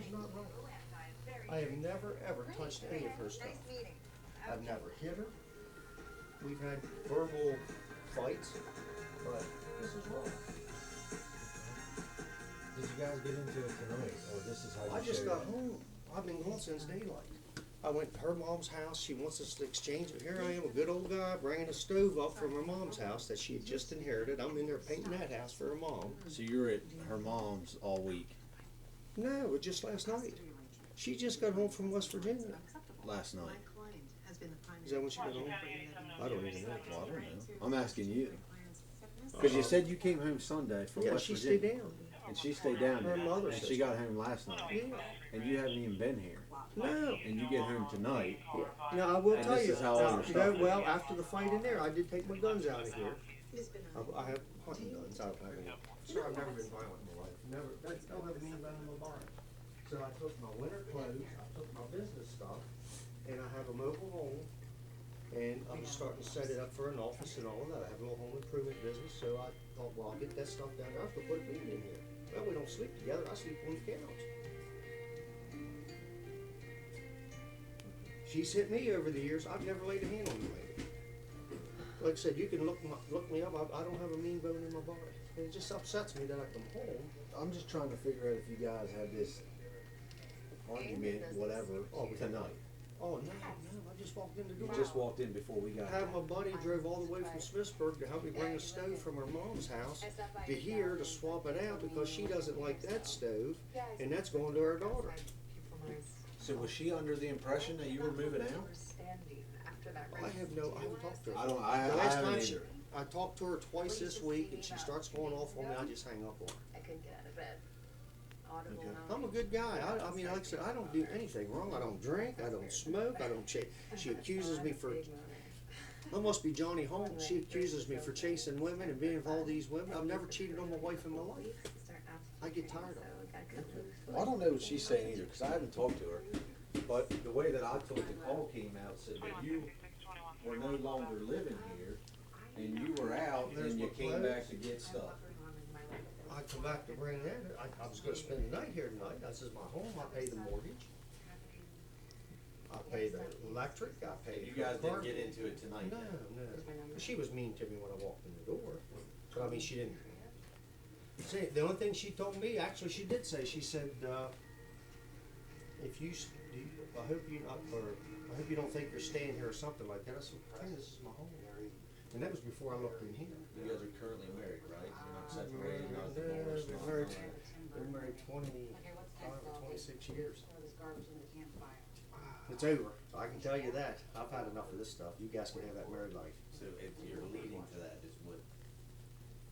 she's not wrong. I have never, ever touched any of her stuff. I've never hit her. We've had verbal fights, but this is wrong. Did you guys get into it tonight, or this is how you I just showed got up? home. I've been gone since daylight. I went to her mom's house. She wants us to exchange it. Here I am, a good old guy, bringing a stove up from her mom's house that she had just inherited. I'm in there painting that house for her mom. So you were at her mom's all week No, it was just last night. She just got home from West Virginia. last night. Is that when she got home? I don't even know. Well, I don't know. I'm asking you. Because you said you came home Sunday from Yeah, West she Virginia. stayed down. And she stayed down Her there. mother And said she so. got home last night. Yeah. And you haven't even been here. No. And you get home tonight. Now, I will And tell this you, is how all your no, stuff is. well, after the fight in there, I did take my guns out of here. I have hunting guns. I don't have any. Sir, I've never been violent in my life. Never. Don't have a mean gun in my body. So I took my winter clothes, I took my business stuff, and I have a mobile home. And I'm starting to set it up for an office and all of that. I have a little home improvement business, so I thought, well, I'll get that stuff down there. I was gonna put a meeting in here. Well, we don't sleep together. I sleep on the couch. She's hit me over the years. I've never laid a hand on you lady. Like I said, you can look me up. I don't have a mean bone in my body. And it just upsets me that I come home. I'm just trying to figure out if you guys had this argument, whatever, tonight. Oh, no, I just walked in the You door. just walked in before we got Have here. my buddy drove all the way from Smithsburg to help me bring a stove from her mom's house to here to swap it out because she doesn't like that stove, and that's going to her daughter. So was she under the impression that you were moving out? I haven't talked to her. I The last haven't time either. I talked to her twice this week, and she starts going off on me. I just hang up on her. I couldn't get out of bed. Audible Okay. I'm a good guy. I mean, like I said, I don't do anything wrong. I don't drink. I don't smoke. I don't chase. She accuses me for. I must be Johnny Holmes. She accuses me for chasing women and being with all these women. I've never cheated on my wife in my life. I get tired of it. Well, I don't know what she's saying either, because I haven't talked to her. But the way that I took the call came out said that you were no longer living here, and you were out, There's and you my came clothes. back to get stuff. I come back to bring that. I was gonna spend the night here tonight. This is my home. I pay the mortgage. I pay the electric. I pay. You for guys the didn't get parking. into it tonight. No, no. She was mean to me when I walked in the door. But I mean, she didn't. See, the only thing she told me, actually, she did say, she said, if you, I hope you not, or I hope you don't think you're staying here or something like that. I said, hey, this is my home. And that was before I looked in here. You guys are currently married, right? You're not separated, not They're divorced, not married, none of that. they're married 25 or 26 years. It's over. I can tell you that. I've had enough of this stuff. You guys can have that married life. So if you're leading to that is what,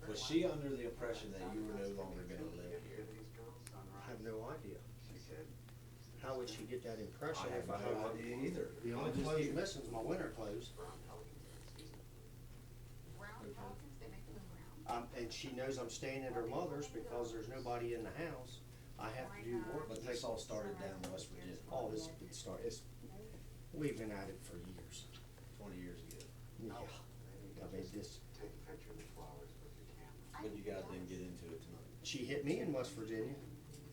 was she under the impression that you were no longer gonna live here? I have no idea. How would she get that impression I if I have had no my, idea either. the only I'm just clothes here. missing is my winter clothes. And she knows I'm staying at her mother's because there's nobody in the house. I have to do work. But this all started down in West Virginia, All this did start, we've been at it for years. 20 years ago. Yeah. I mean, this, But you guys didn't get into it tonight. she hit me in West Virginia,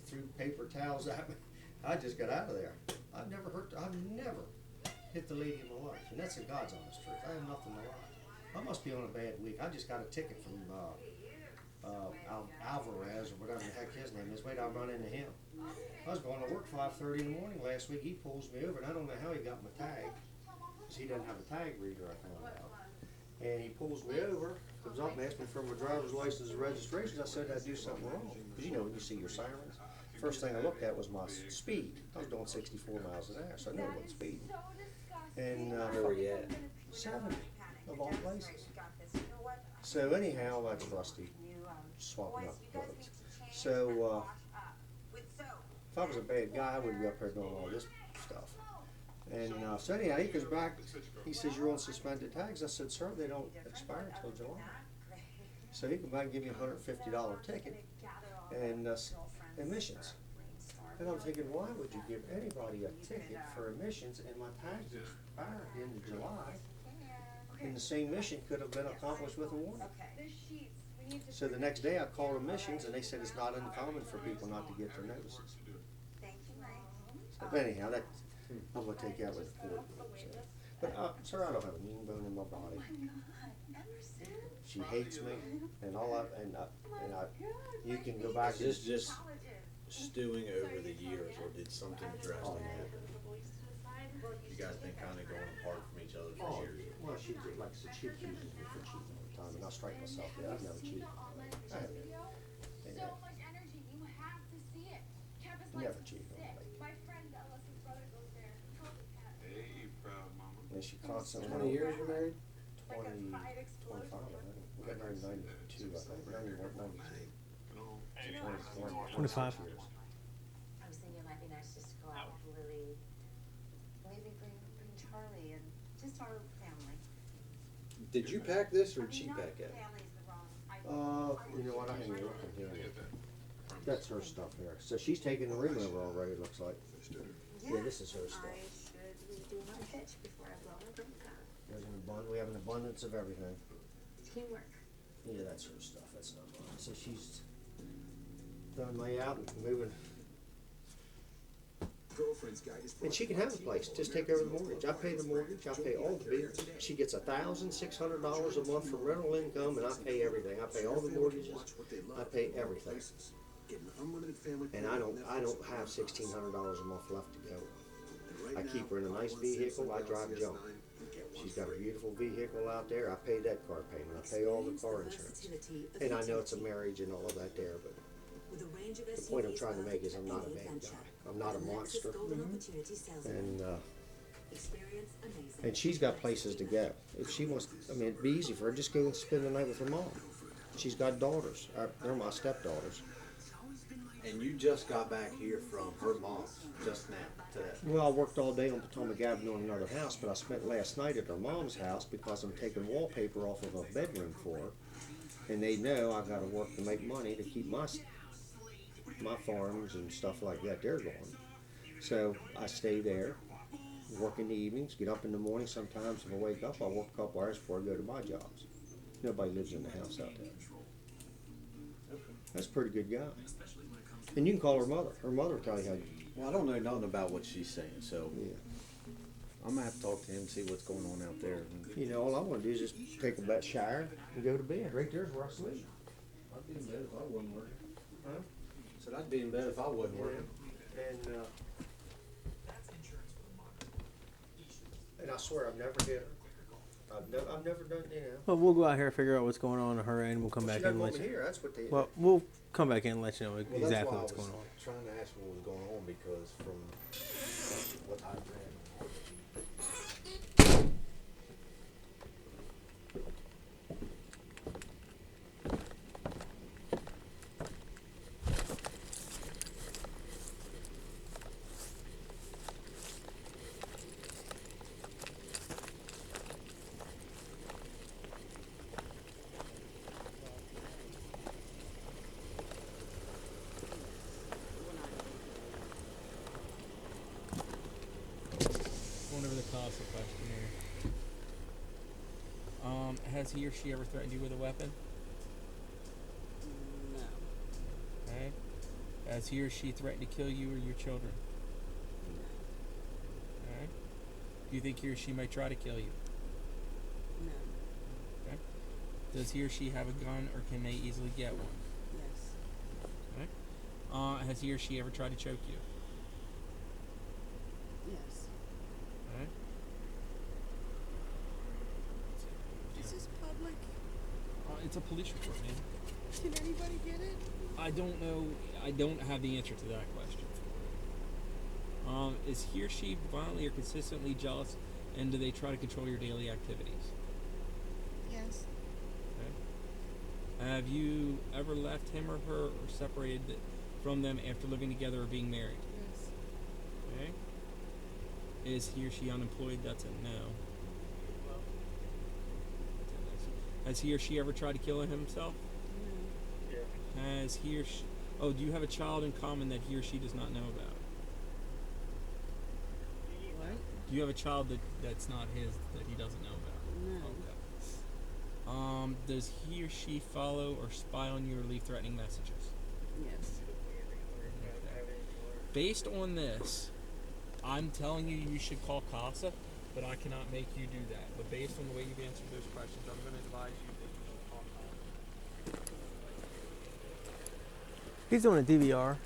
threw paper towels at me. I just got out of there. I've never hit the lady in my life, and that's the God's honest truth. I have nothing to lie. I must be on a bad week. I just got a ticket from Alvarez or whatever the heck his name is. Wait, I'll run into him. I was going to work 5:30 in the morning last week. He pulls me over, and I don't know how he got my tag, because he doesn't have a tag reader, I found out. And he pulls me over, comes up and asks me for my driver's license and registration. I said, did I do something wrong? Because you know, when you see your sirens, first thing I looked at was my speed. I was doing 64 miles an hour, so I knew I wasn't speeding. And Where were you at? 70 of all places. So anyhow, that's Rusty swapping up clothes. So if I was a bad guy, I wouldn't be up here doing all this stuff. And so anyhow, he comes back. He says, you're on suspended tags. I said, sir, they don't expire until July. So he come back and give me a $150 ticket and emissions. And I'm thinking, why would you give anybody a ticket for emissions, and my tags expired at the end of July, and the same mission could have been accomplished with a warning. So the next day I called emissions, and they said it's not uncommon for people not to get their notices. But anyhow, that, I'm gonna take that with the court. So. But, sir, I don't have a mean bone in my body. She hates me, and you can go back. Is this just stewing over the years, or did something drastic happen? You guys been kind of going apart from each other for years. Well, she did, like I said, she accuses me for cheating all the time, and I strike myself. Yeah, I've never cheated. I haven't. So much energy, you have to see it. Campus Never lights cheated on sick. me. My friend Ellis's brother goes there. Called the cat. Hey, proud mama. And she constantly. 20 years you're married? 20, 25, I think. We got married in 92, I think. 91, 92. So 25. years. I was thinking it might be nice just to go out with Lily. Maybe bring Charlie and just our family. Did you pack this or did she pack it? Family's the wrong. You know what, I hang it up in here. That's her stuff here. So she's taking the room over already, it looks like. Yeah, this is her stuff. I should do my pitch before I blow my brains out. We have an abundance of everything. Teamwork. Yeah, that's her stuff, that's not mine. So she's throwing me out and moving. And she can have the place, just take over the mortgage. I pay the mortgage, I pay all the bills. She gets $1,600 a month for rental income, and I pay everything. I pay all the mortgages, I pay everything. And I don't have $1,600 a month left to go. I keep her in a nice vehicle, I drive junk. She's got a beautiful vehicle out there, I pay that car payment, I pay all the car insurance. And I know it's a marriage and all of that there, but the point I'm trying to make is I'm not a bad guy. I'm not a monster. And she's got places to go. If she wants, I mean, it'd be easy for her, just go and spend the night with her mom. She's got daughters, they're my stepdaughters. And you just got back here from her mom's just now, today. Well, I worked all day on Potomac Avenue on another house, but I spent last night at her mom's house because I'm taking wallpaper off of a bedroom for her. And they know I've got to work to make money to keep my farms and stuff like that, they're going. So I stay there, work in the evenings, get up in the morning. Sometimes if I wake up, I work a couple hours before I go to my jobs. Nobody lives in the house out there. That's a pretty good guy. And you can call her mother. Her mother will tell you how you. Well, I don't know nothing about what she's saying, so Yeah. I'm gonna have to talk to him and see what's going on out there. You know, all I want to do is just take a bath, shower, and go to bed. Right there's where I sleep. I'd be in bed if I wasn't working. Huh? Said I'd be in bed if I wasn't working. And I swear I've never hit her. I've never done, you know. Well, we'll go out here, figure out what's going on her end. We'll come back She in doesn't and want let me you. here. That's what they. Well, we'll come back in and let you know Well, that's exactly why what's I was going on. trying to ask what was going on because from what I've read. Going over the CASA questionnaire. Has he or she ever threatened you with a weapon? No. Okay. Has he or she threatened to kill you or your children? Okay. Do you think he or she might try to kill you? No. Okay. Does he or she have a gun or can they easily get one? Yes. Okay. Has he or she ever tried to choke you? Yes. Okay. Is this public? It's a police report, man. Can anybody get it? I don't know. I don't have the answer to that question. Is he or she violently or consistently jealous, and do they try to control your daily activities? Yes. Okay. Have you ever left him or her or separated from them after living together or being married? Yes. Okay. Is he or she unemployed? That's a no. Has he or she ever tried to kill himself? No. Has he or she... Oh, do you have a child in common that he or she does not know about? What? Do you have a child that's not his that he doesn't know about? No. Okay. Does he or she follow or spy on you or leave threatening messages? Yes. based on this, I'm telling you you should call CASA, but I cannot make you do that. But based on the way you've answered those questions, I'm going to advise you that you should call CASA. He's doing a DVR.